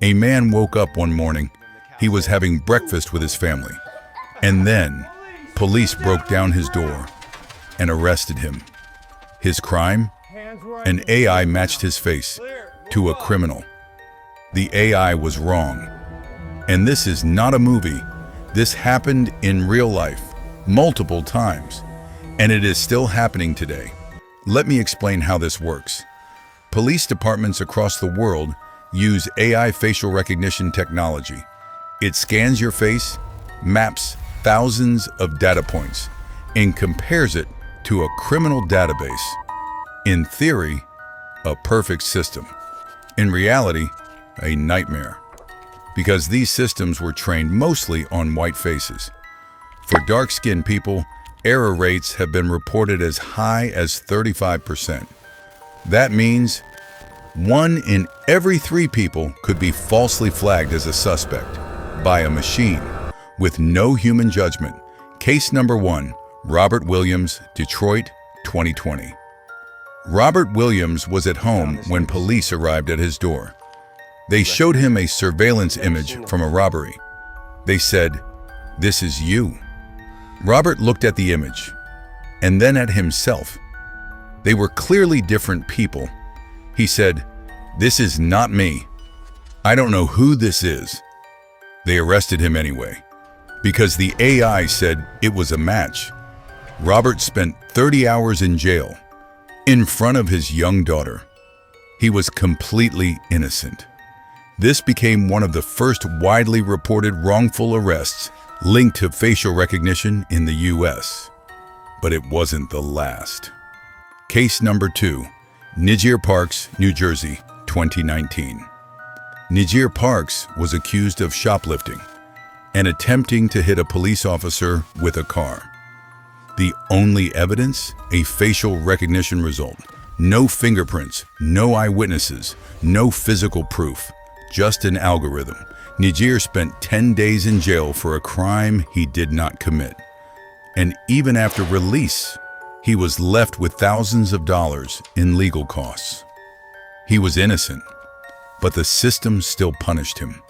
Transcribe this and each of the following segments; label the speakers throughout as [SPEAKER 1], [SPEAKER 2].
[SPEAKER 1] A man woke up one morning. He was having breakfast with his family. And then, police broke down his door and arrested him. His crime? An AI matched his face to a criminal. The AI was wrong. And this is not a movie. This happened in real life, multiple times. And it is still happening today. Let me explain how this works. Police departments across the world use AI facial recognition technology. It scans your face, maps thousands of data points, and compares it to a criminal database. In theory, a perfect system. In reality, a nightmare. Because these systems were trained mostly on white faces. For dark-skinned people, error rates have been reported as high as 35%. That means 1 in every 3 people could be falsely flagged as a suspect by a machine with no human judgment. Case number 1, Robert Williams, Detroit, 2020. Robert Williams was at home when police arrived at his door. They showed him a surveillance image from a robbery. They said, "This is you." Robert looked at the image and then at himself. They were clearly different people. He said, "This is not me. I don't know who this is." They arrested him anyway, because the AI said it was a match. Robert spent 30 hours in jail, in front of his young daughter. He was completely innocent. This became one of the first widely reported wrongful arrests linked to facial recognition in the US. But it wasn't the last. Case number 2. Nijeer Parks, New Jersey, 2019. Nijeer Parks was accused of shoplifting and attempting to hit a police officer with a car. The only evidence? A facial recognition result. No fingerprints, no eyewitnesses, no physical proof, just an algorithm. Nijeer spent 10 days in jail for a crime he did not commit. And even after release, he was left with thousands of dollars in legal costs. He was innocent, but the system still punished him.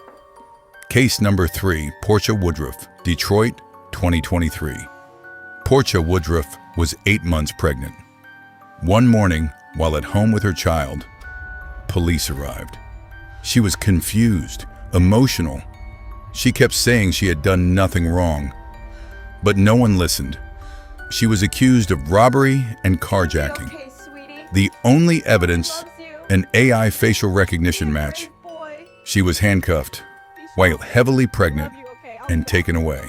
[SPEAKER 1] Case number 3, Porsche Woodruff, Detroit, 2023. Porsche Woodruff was 8 months pregnant. One morning, while at home with her child, police arrived. She was confused, emotional. She kept saying she had done nothing wrong, but no one listened. She was accused of robbery and carjacking.
[SPEAKER 2] Okay, sweetie?
[SPEAKER 1] The only evidence,
[SPEAKER 2] Loves you.
[SPEAKER 1] an AI facial recognition match.
[SPEAKER 2] Boy.
[SPEAKER 1] She was handcuffed while heavily pregnant
[SPEAKER 2] Love you, okay?
[SPEAKER 1] and taken away.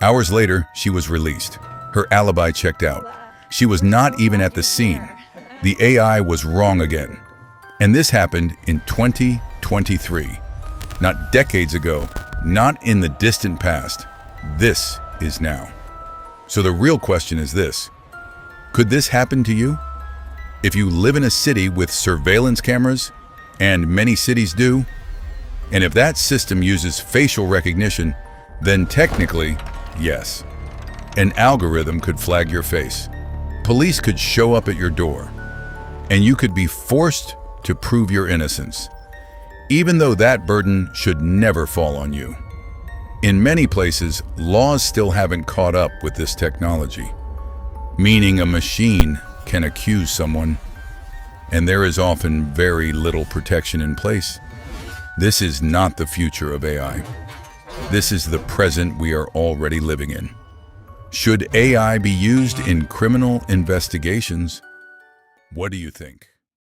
[SPEAKER 1] Hours later, she was released. Her alibi checked out. She was not even at the scene. The AI was wrong again. And this happened in 2023. Not decades ago, not in the distant past. This is now. So the real question is this: could this happen to you? If you live in a city with surveillance cameras, and many cities do, and if that system uses facial recognition, then technically, yes, an algorithm could flag your face. Police could show up at your door, and you could be forced to prove your innocence, even though that burden should never fall on you. In many places, laws still haven't caught up with this technology, meaning a machine can accuse someone, and there is often very little protection in place. This is not the future of AI. This is the present we are already living in. Should AI be used in criminal investigations? What do you think?